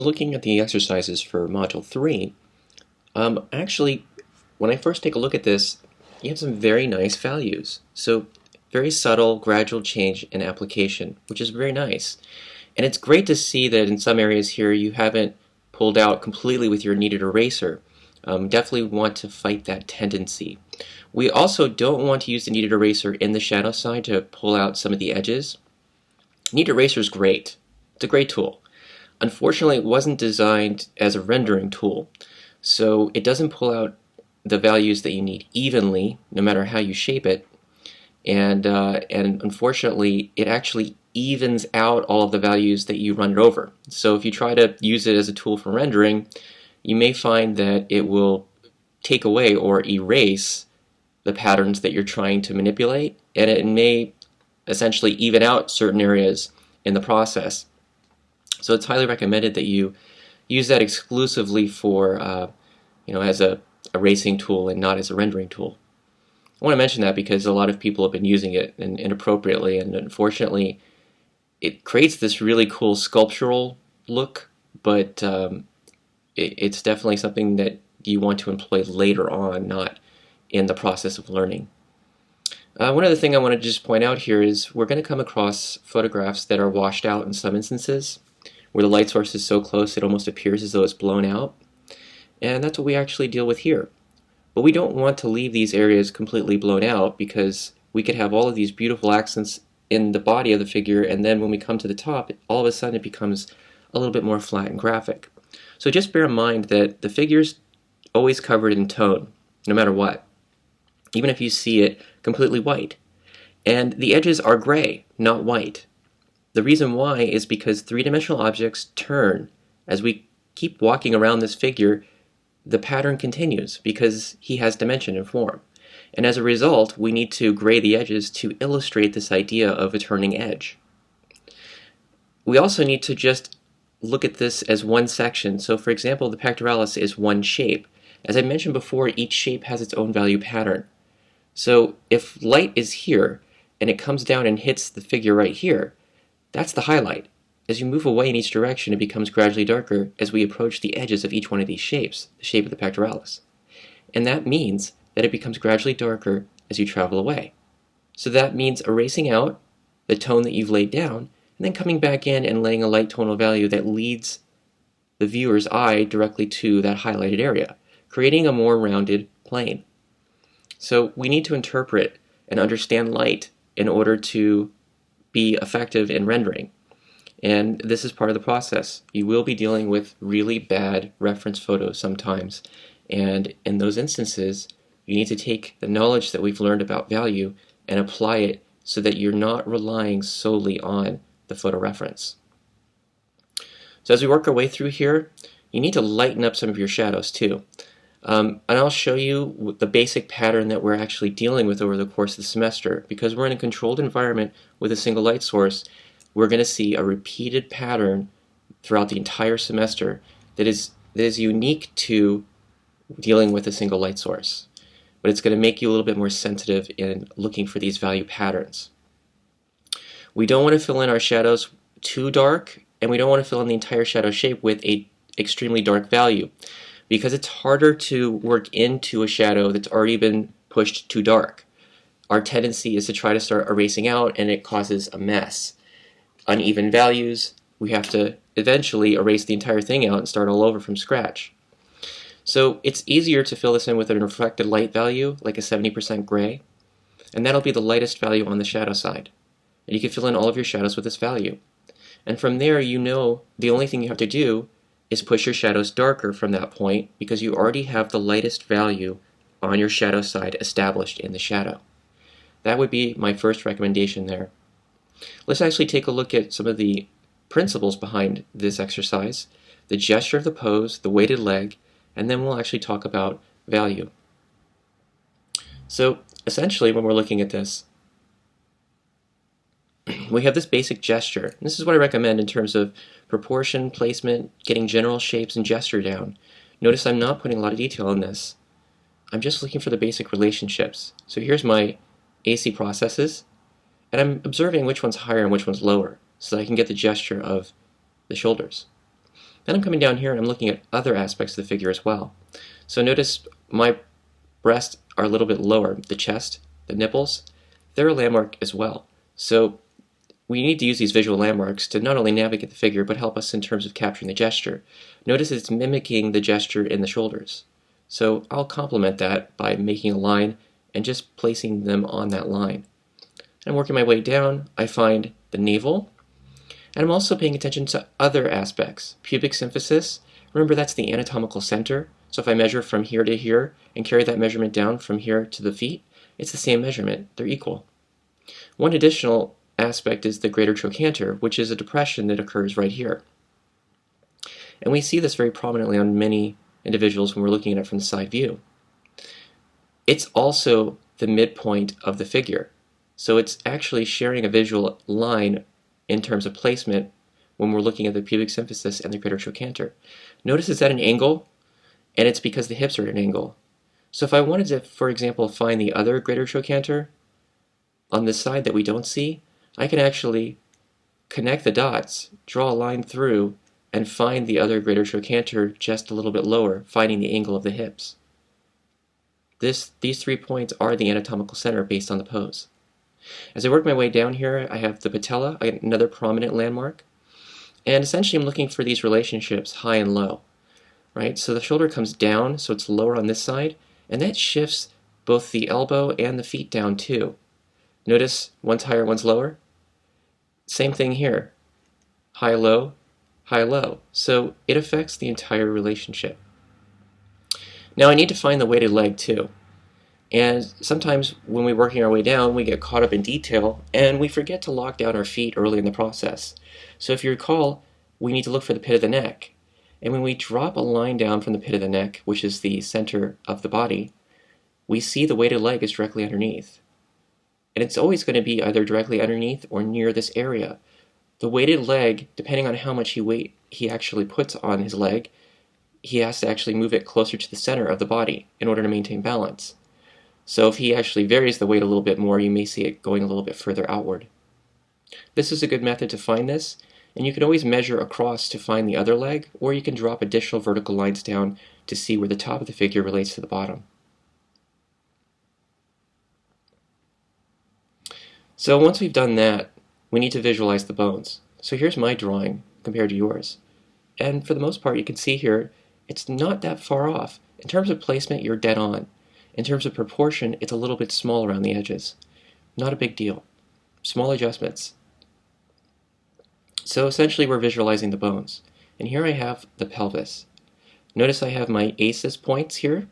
Looking at the exercises for Module 3, actually, when I first take a look at this, you have some very nice values. So very subtle, gradual change in application, which is very nice. And it's great to see that in some areas here you haven't pulled out completely with your kneaded eraser. Definitely want to fight that tendency. We also don't want to use the kneaded eraser in the shadow side to pull out some of the edges. Kneaded eraser is great. It's a great tool. Unfortunately, it wasn't designed as a rendering tool, so it doesn't pull out the values that you need evenly, no matter how you shape it, and unfortunately, it actually evens out all of the values that you run it over. So if you try to use it as a tool for rendering, you may find that it will take away or erase the patterns that you're trying to manipulate, and it may essentially even out certain areas in the process. So it's highly recommended that you use that exclusively for, as a erasing tool and not as a rendering tool. I want to mention that because a lot of people have been using it inappropriately, and unfortunately, it creates this really cool sculptural look, but it's definitely something that you want to employ later on, not in the process of learning. One other thing I want to just point out here is we're going to come across photographs that are washed out in some instances, where the light source is so close it almost appears as though it's blown out. And that's what we actually deal with here. But we don't want to leave these areas completely blown out because we could have all of these beautiful accents in the body of the figure, and then when we come to the top, all of a sudden it becomes a little bit more flat and graphic. So just bear in mind that the figure's always covered in tone, no matter what, even if you see it completely white. And the edges are gray, not white. The reason why is because three-dimensional objects turn. As we keep walking around this figure, the pattern continues because he has dimension and form. And as a result, we need to gray the edges to illustrate this idea of a turning edge. We also need to just look at this as one section. So for example, the pectoralis is one shape. As I mentioned before, each shape has its own value pattern. So if light is here and it comes down and hits the figure right here, that's the highlight. As you move away in each direction, it becomes gradually darker as we approach the edges of each one of these shapes, the shape of the pectoralis. And that means that it becomes gradually darker as you travel away. So that means erasing out the tone that you've laid down, and then coming back in and laying a light tonal value that leads the viewer's eye directly to that highlighted area, creating a more rounded plane. So we need to interpret and understand light in order to be effective in rendering. And this is part of the process. You will be dealing with really bad reference photos sometimes. And in those instances, you need to take the knowledge that we've learned about value and apply it so that you're not relying solely on the photo reference. So as we work our way through here, you need to lighten up some of your shadows too. And I'll show you the basic pattern that we're actually dealing with over the course of the semester. Because we're in a controlled environment with a single light source, we're going to see a repeated pattern throughout the entire semester that is unique to dealing with a single light source. But it's going to make you a little bit more sensitive in looking for these value patterns. We don't want to fill in our shadows too dark, and we don't want to fill in the entire shadow shape with an extremely dark value, because it's harder to work into a shadow that's already been pushed too dark. Our tendency is to try to start erasing out, and it causes a mess. Uneven values, we have to eventually erase the entire thing out and start all over from scratch. So it's easier to fill this in with an reflected light value, like a 70% gray, and that'll be the lightest value on the shadow side. And you can fill in all of your shadows with this value. And from there, you know the only thing you have to do is push your shadows darker from that point because you already have the lightest value on your shadow side established in the shadow. That would be my first recommendation there. Let's actually take a look at some of the principles behind this exercise, the gesture of the pose, the weighted leg, and then we'll actually talk about value. So essentially when we're looking at this, we have this basic gesture. This is what I recommend in terms of proportion, placement, getting general shapes and gesture down. Notice I'm not putting a lot of detail on this. I'm just looking for the basic relationships. So here's my AC processes, and I'm observing which one's higher and which one's lower so that I can get the gesture of the shoulders. Then I'm coming down here and I'm looking at other aspects of the figure as well. So notice my breasts are a little bit lower. The chest, the nipples, they're a landmark as well. So we need to use these visual landmarks to not only navigate the figure, but help us in terms of capturing the gesture. Notice it's mimicking the gesture in the shoulders. So I'll complement that by making a line and just placing them on that line. And working my way down, I find the navel, and I'm also paying attention to other aspects. Pubic symphysis, remember that's the anatomical center. So if I measure from here to here and carry that measurement down from here to the feet, it's the same measurement. They're equal. One additional aspect is the greater trochanter, which is a depression that occurs right here. And we see this very prominently on many individuals when we're looking at it from the side view. It's also the midpoint of the figure. So it's actually sharing a visual line in terms of placement when we're looking at the pubic symphysis and the greater trochanter. Notice it's at an angle, and it's because the hips are at an angle. So if I wanted to, for example, find the other greater trochanter on this side that we don't see, I can actually connect the dots, draw a line through, and find the other greater trochanter just a little bit lower, finding the angle of the hips. These 3 points are the anatomical center based on the pose. As I work my way down here, I have the patella, another prominent landmark. And essentially I'm looking for these relationships, high and low. Right? So the shoulder comes down, so it's lower on this side, and that shifts both the elbow and the feet down too. Notice one's higher, one's lower. Same thing here. High, low, high, low. So it affects the entire relationship. Now I need to find the weighted leg too. And sometimes when we're working our way down, we get caught up in detail and we forget to lock down our feet early in the process. So if you recall, we need to look for the pit of the neck. And when we drop a line down from the pit of the neck, which is the center of the body, we see the weighted leg is directly underneath. And it's always going to be either directly underneath or near this area. The weighted leg, depending on how much weight he actually puts on his leg, he has to actually move it closer to the center of the body in order to maintain balance. So if he actually varies the weight a little bit more, you may see it going a little bit further outward. This is a good method to find this, and you can always measure across to find the other leg, or you can drop additional vertical lines down to see where the top of the figure relates to the bottom. So once we've done that, we need to visualize the bones. So here's my drawing compared to yours. And for the most part, you can see here, it's not that far off. In terms of placement, you're dead on. In terms of proportion, it's a little bit small around the edges. Not a big deal. Small adjustments. So essentially we're visualizing the bones. And here I have the pelvis. Notice I have my ACES points here,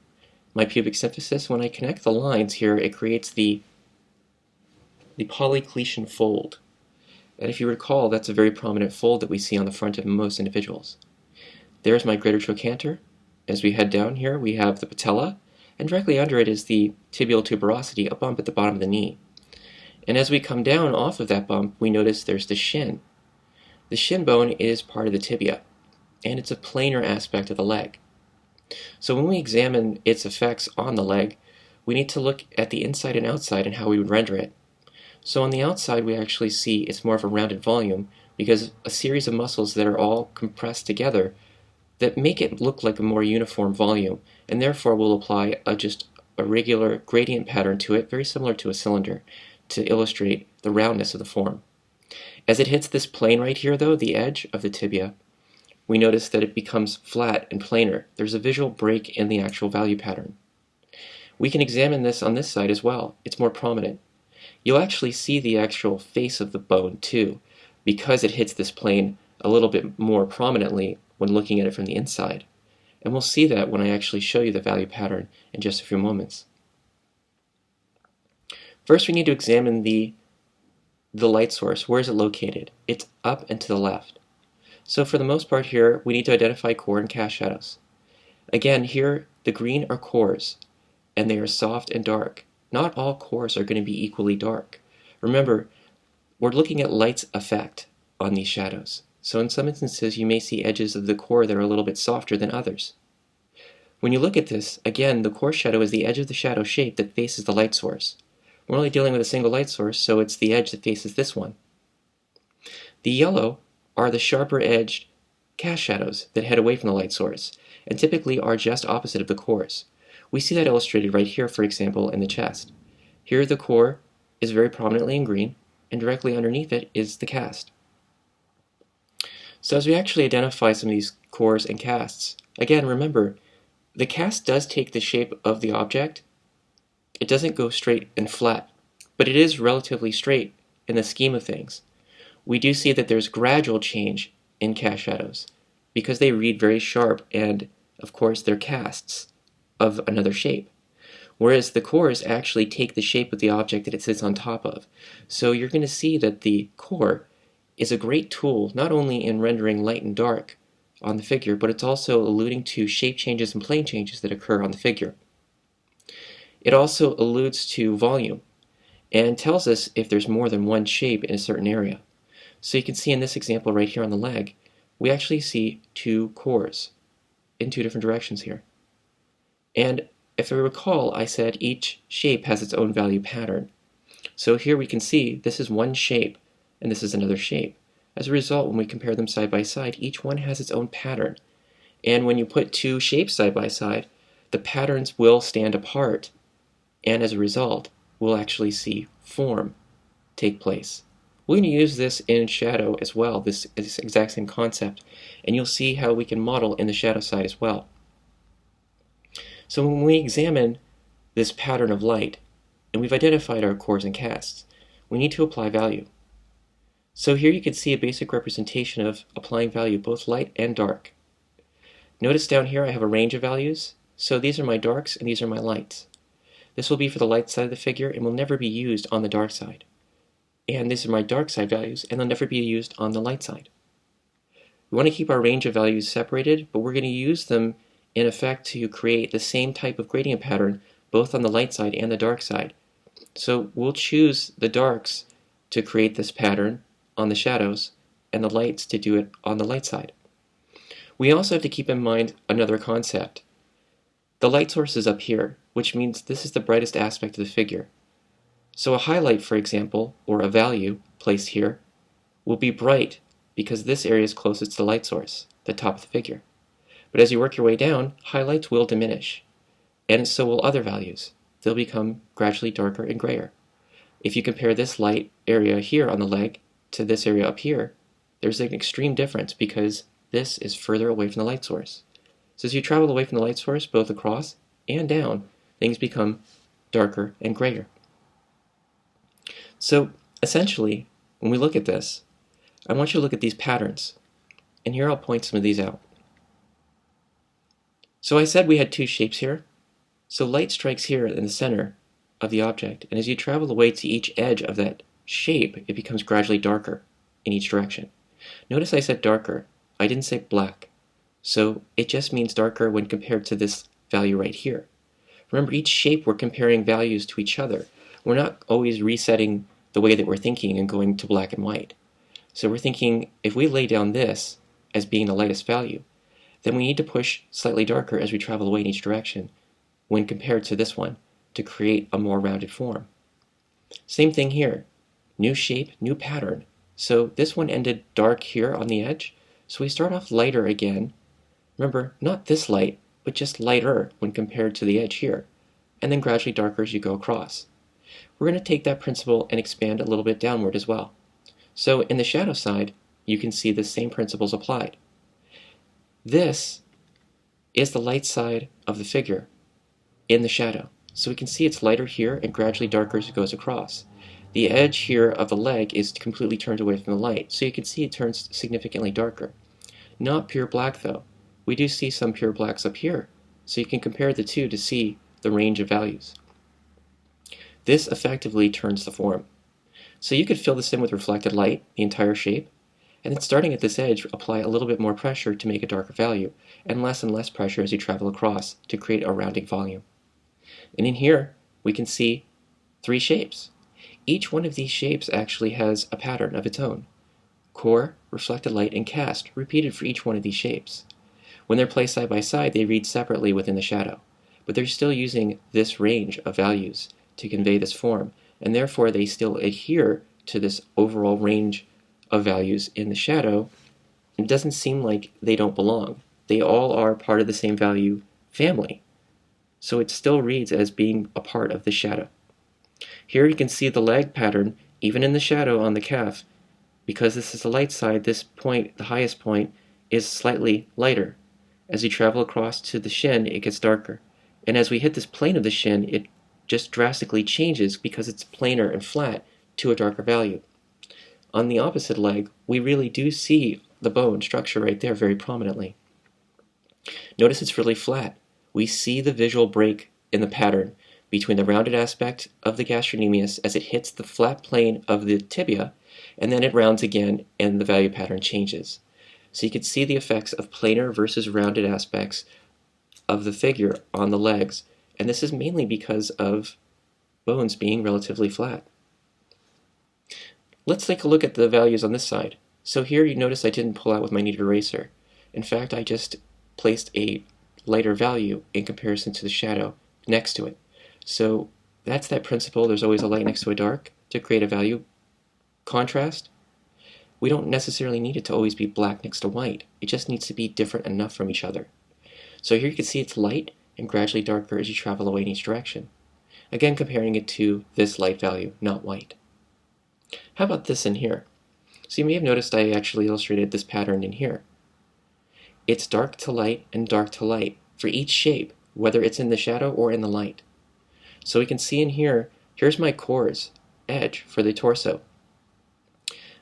my pubic symphysis. When I connect the lines here, it creates the polycletian fold. And if you recall, that's a very prominent fold that we see on the front of most individuals. There's my greater trochanter. As we head down here, we have the patella, and directly under it is the tibial tuberosity, a bump at the bottom of the knee. And as we come down off of that bump, we notice there's the shin. The shin bone is part of the tibia, and it's a planar aspect of the leg. So when we examine its effects on the leg, we need to look at the inside and outside and how we would render it. So on the outside, we actually see it's more of a rounded volume because a series of muscles that are all compressed together that make it look like a more uniform volume, and therefore we'll apply just a regular gradient pattern to it, very similar to a cylinder, to illustrate the roundness of the form. As it hits this plane right here, though, the edge of the tibia, we notice that it becomes flat and planar. There's a visual break in the actual value pattern. We can examine this on this side as well. It's more prominent. You'll actually see the actual face of the bone, too, because it hits this plane a little bit more prominently when looking at it from the inside. And we'll see that when I actually show you the value pattern in just a few moments. First, we need to examine the light source. Where is it located? It's up and to the left. So for the most part here, we need to identify core and cast shadows. Again, here, the green are cores, and they are soft and dark. Not all cores are going to be equally dark. Remember, we're looking at light's effect on these shadows. So in some instances, you may see edges of the core that are a little bit softer than others. When you look at this, again, the core shadow is the edge of the shadow shape that faces the light source. We're only dealing with a single light source, so it's the edge that faces this one. The yellow are the sharper edged cast shadows that head away from the light source, and typically are just opposite of the cores. We see that illustrated right here, for example, in the chest. Here the core is very prominently in green, and directly underneath it is the cast. So as we actually identify some of these cores and casts, again, remember, the cast does take the shape of the object. It doesn't go straight and flat, but it is relatively straight in the scheme of things. We do see that there's gradual change in cast shadows because they read very sharp, and of course they're casts of another shape. Whereas the cores actually take the shape of the object that it sits on top of. So you're going to see that the core is a great tool not only in rendering light and dark on the figure, but it's also alluding to shape changes and plane changes that occur on the figure. It also alludes to volume and tells us if there's more than one shape in a certain area. So you can see in this example right here on the leg, we actually see two cores in two different directions here. And if I recall, I said each shape has its own value pattern. So here we can see this is one shape and this is another shape. As a result, when we compare them side by side, each one has its own pattern. And when you put two shapes side by side, the patterns will stand apart, and as a result, we'll actually see form take place. We're going to use this in shadow as well, this exact same concept, and you'll see how we can model in the shadow side as well. So when we examine this pattern of light, and we've identified our cores and casts, we need to apply value. So here you can see a basic representation of applying value, both light and dark. Notice down here I have a range of values, so these are my darks and these are my lights. This will be for the light side of the figure and will never be used on the dark side. And these are my dark side values, and they'll never be used on the light side. We want to keep our range of values separated, but we're going to use them in effect to create the same type of gradient pattern both on the light side and the dark side. So we'll choose the darks to create this pattern on the shadows and the lights to do it on the light side. We also have to keep in mind another concept. The light source is up here, which means this is the brightest aspect of the figure. So a highlight, for example, or a value placed here, will be bright because this area is closest to the light source, the top of the figure. But as you work your way down, highlights will diminish, and so will other values. They'll become gradually darker and grayer. If you compare this light area here on the leg to this area up here, there's an extreme difference because this is further away from the light source. So as you travel away from the light source, both across and down, things become darker and grayer. So essentially, when we look at this, I want you to look at these patterns. And here I'll point some of these out. So I said we had two shapes here. So light strikes here in the center of the object, and as you travel away to each edge of that shape, it becomes gradually darker in each direction. Notice I said darker. I didn't say black. So it just means darker when compared to this value right here. Remember, each shape we're comparing values to each other. We're not always resetting the way that we're thinking and going to black and white. So we're thinking if we lay down this as being the lightest value, then we need to push slightly darker as we travel away in each direction when compared to this one to create a more rounded form. Same thing here. New shape, new pattern. So this one ended dark here on the edge, so we start off lighter again. Remember, not this light, but just lighter when compared to the edge here, and then gradually darker as you go across. We're going to take that principle and expand a little bit downward as well. So in the shadow side, you can see the same principles applied. This is the light side of the figure in the shadow. So we can see it's lighter here and gradually darker as it goes across. The edge here of the leg is completely turned away from the light, so you can see it turns significantly darker. Not pure black though. We do see some pure blacks up here, so you can compare the two to see the range of values. This effectively turns the form. So you could fill this in with reflected light, the entire shape, and then starting at this edge, apply a little bit more pressure to make a darker value, and less pressure as you travel across to create a rounding volume. And in here, we can see three shapes. Each one of these shapes actually has a pattern of its own. Core, reflected light, and cast repeated for each one of these shapes. When they're placed side by side, they read separately within the shadow, but they're still using this range of values to convey this form, and therefore they still adhere to this overall range of values in the shadow It doesn't seem like they don't belong. They all are part of the same value family. So it still reads as being a part of the shadow. Here you can see the leg pattern, even in the shadow on the calf. Because this is the light side, this point, the highest point, is slightly lighter. As you travel across to the shin, it gets darker. And as we hit this plane of the shin, it just drastically changes because it's planar and flat to a darker value. On the opposite leg, we really do see the bone structure right there very prominently. Notice it's really flat. We see the visual break in the pattern between the rounded aspect of the gastrocnemius as it hits the flat plane of the tibia, and then it rounds again and the value pattern changes. So you can see the effects of planar versus rounded aspects of the figure on the legs, and this is mainly because of bones being relatively flat. Let's take a look at the values on this side. So here you notice I didn't pull out with my kneaded eraser. In fact, I just placed a lighter value in comparison to the shadow next to it. So that's that principle, there's always a light next to a dark to create a value contrast. We don't necessarily need it to always be black next to white. It just needs to be different enough from each other. So here you can see it's light and gradually darker as you travel away in each direction. Again, comparing it to this light value, not white. How about this in here? So you may have noticed I actually illustrated this pattern in here. It's dark to light and dark to light for each shape, whether it's in the shadow or in the light. So we can see in here, here's my core's edge for the torso.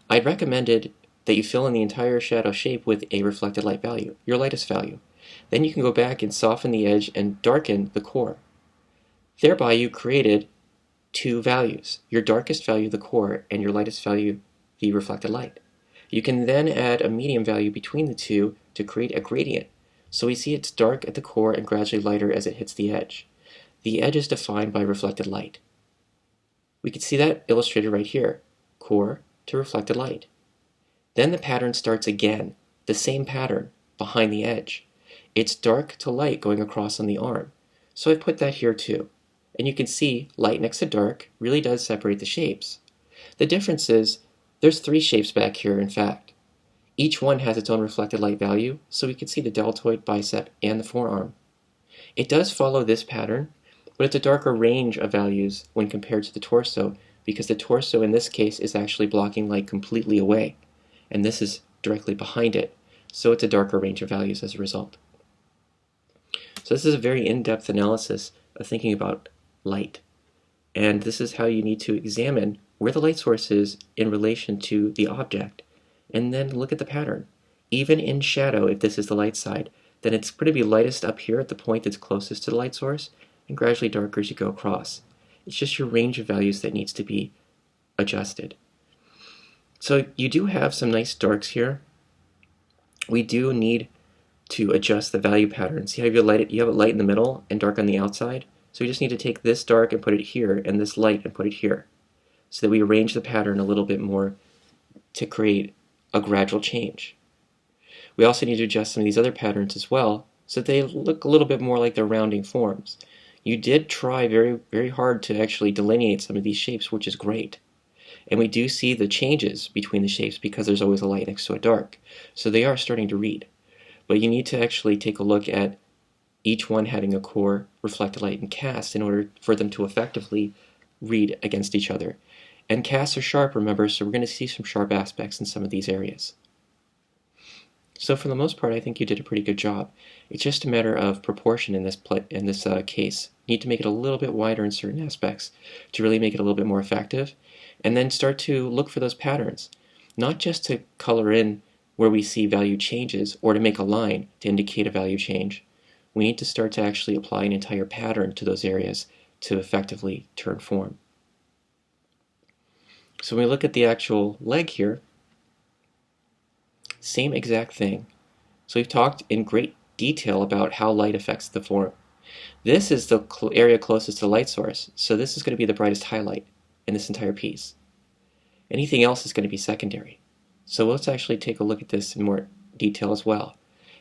I'd recommended that you fill in the entire shadow shape with a reflected light value, your lightest value. Then you can go back and soften the edge and darken the core. Thereby you created two values, your darkest value, the core, and your lightest value, the reflected light. You can then add a medium value between the two to create a gradient. So we see it's dark at the core and gradually lighter as it hits the edge. The edge is defined by reflected light. We can see that illustrated right here, core to reflected light. Then the pattern starts again, the same pattern, behind the edge. It's dark to light going across on the arm. So I've put that here too. And you can see light next to dark really does separate the shapes. The difference is there's 3 shapes back here, in fact. Each one has its own reflected light value, so we can see the deltoid, bicep, and the forearm. It does follow this pattern, but it's a darker range of values when compared to the torso, because the torso in this case is actually blocking light completely away, and this is directly behind it, so it's a darker range of values as a result. So this is a very in-depth analysis of thinking about light, and this is how you need to examine where the light source is in relation to the object, and then look at the pattern. Even in shadow, if this is the light side, then it's going to be lightest up here at the point that's closest to the light source, and gradually darker as you go across. It's just your range of values that needs to be adjusted. So you do have some nice darks here. We do need to adjust the value pattern. See how you have it light in the middle and dark on the outside? So we just need to take this dark and put it here, and this light and put it here, so that we arrange the pattern a little bit more to create a gradual change. We also need to adjust some of these other patterns as well, so that they look a little bit more like their rounding forms. You did try very, very hard to actually delineate some of these shapes, which is great. And we do see the changes between the shapes because there's always a light next to a dark. So they are starting to read. But you need to actually take a look at each one having a core, reflected light, and cast in order for them to effectively read against each other. And casts are sharp, remember, so we're going to see some sharp aspects in some of these areas. So for the most part, I think you did a pretty good job. It's just a matter of proportion in this case. You need to make it a little bit wider in certain aspects to really make it a little bit more effective, and then start to look for those patterns, not just to color in where we see value changes or to make a line to indicate a value change. We need to start to actually apply an entire pattern to those areas to effectively turn form. So when we look at the actual leg here, same exact thing. So we've talked in great detail about how light affects the form. This is the area closest to the light source, so this is going to be the brightest highlight in this entire piece. Anything else is going to be secondary. So let's actually take a look at this in more detail as well.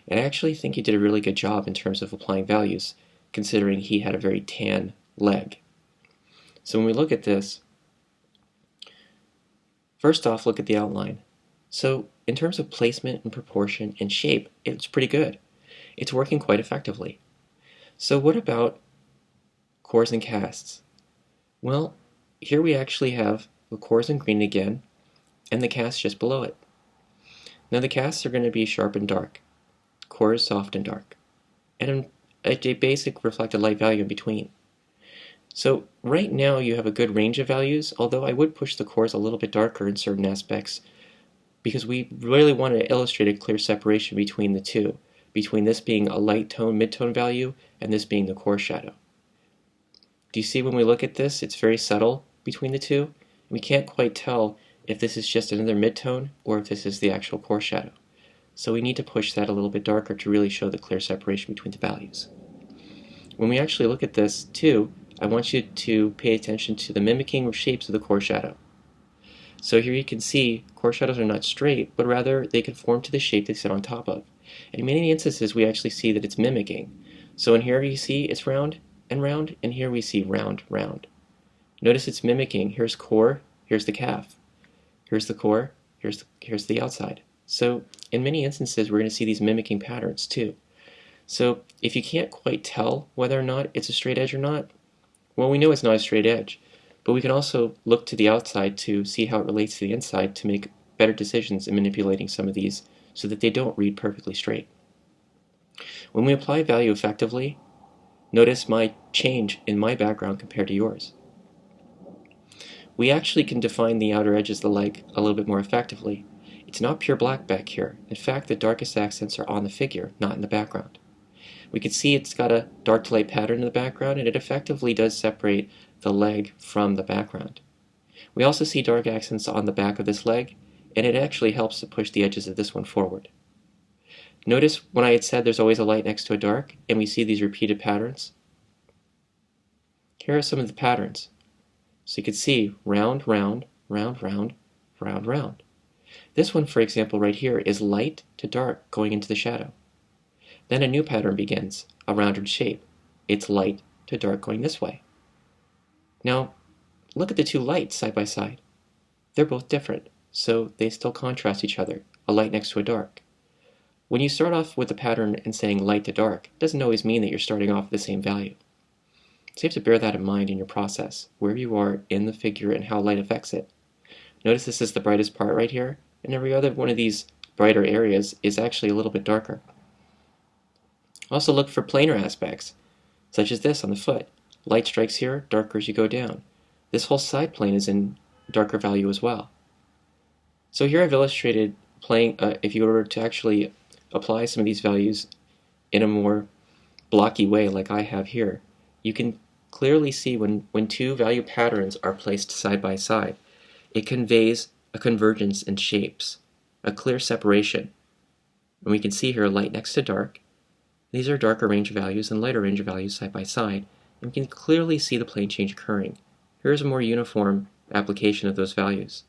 And I actually think you did a really good job in terms of applying values, considering he had a very tan leg. So when we look at this, first off, look at the outline. So in terms of placement and proportion and shape, it's pretty good. It's working quite effectively. So what about cores and casts? Well, here we actually have the cores in green again, and the casts just below it. Now the casts are going to be sharp and dark, cores soft and dark, and a basic reflected light value in between. So right now you have a good range of values, although I would push the cores a little bit darker in certain aspects because we really want to illustrate a clear separation between the two, between this being a light tone, mid-tone value, and this being the core shadow. Do you see when we look at this, it's very subtle between the two? We can't quite tell if this is just another mid-tone or if this is the actual core shadow. So we need to push that a little bit darker to really show the clear separation between the values. When we actually look at this too, I want you to pay attention to the mimicking shapes of the core shadow. So here you can see core shadows are not straight, but rather they conform to the shape they sit on top of. And in many instances we actually see that it's mimicking. So in here you see it's round, and here we see round, round. Notice it's mimicking. Here's core, here's the calf. Here's the core, here's the outside. So in many instances we're going to see these mimicking patterns too. So if you can't quite tell whether or not it's a straight edge or not, well, we know it's not a straight edge, but we can also look to the outside to see how it relates to the inside to make better decisions in manipulating some of these so that they don't read perfectly straight. When we apply value effectively, notice my change in my background compared to yours. We actually can define the outer edges of the leg a little bit more effectively. It's not pure black back here. In fact, the darkest accents are on the figure, not in the background. We can see it's got a dark to light pattern in the background, and it effectively does separate the leg from the background. We also see dark accents on the back of this leg, and it actually helps to push the edges of this one forward. Notice when I had said there's always a light next to a dark, and we see these repeated patterns. Here are some of the patterns. So you can see round, round, round, round, round, round. This one, for example, right here is light to dark going into the shadow. Then a new pattern begins, a rounded shape. It's light to dark going this way. Now, look at the two lights side by side. They're both different, so they still contrast each other, a light next to a dark. When you start off with a pattern and saying light to dark, it doesn't always mean that you're starting off with the same value. So you have to bear that in mind in your process, where you are in the figure and how light affects it. Notice this is the brightest part right here, and every other one of these brighter areas is actually a little bit darker. Also look for planar aspects, such as this on the foot. Light strikes here, darker as you go down. This whole side plane is in darker value as well. So here I've illustrated playing, if you were to actually apply some of these values in a more blocky way like I have here, you can clearly see when two value patterns are placed side by side, it conveys a convergence in shapes, a clear separation. And we can see here light next to dark. These are darker range values and lighter range values side by side, and we can clearly see the plane change occurring. Here's a more uniform application of those values.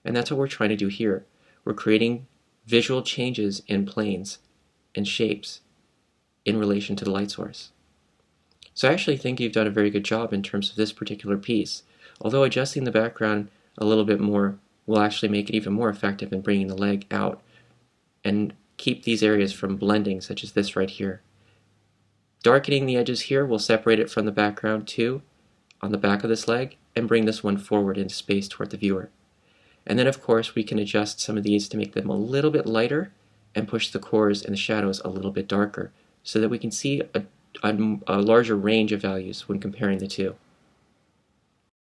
And that's what we're trying to do here. We're creating visual changes in planes and shapes in relation to the light source. So I actually think you've done a very good job in terms of this particular piece, although adjusting the background a little bit more will actually make it even more effective in bringing the leg out and keep these areas from blending, such as this right here. Darkening the edges here will separate it from the background too on the back of this leg and bring this one forward into space toward the viewer. And then of course we can adjust some of these to make them a little bit lighter and push the cores and the shadows a little bit darker so that we can see a larger range of values when comparing the two.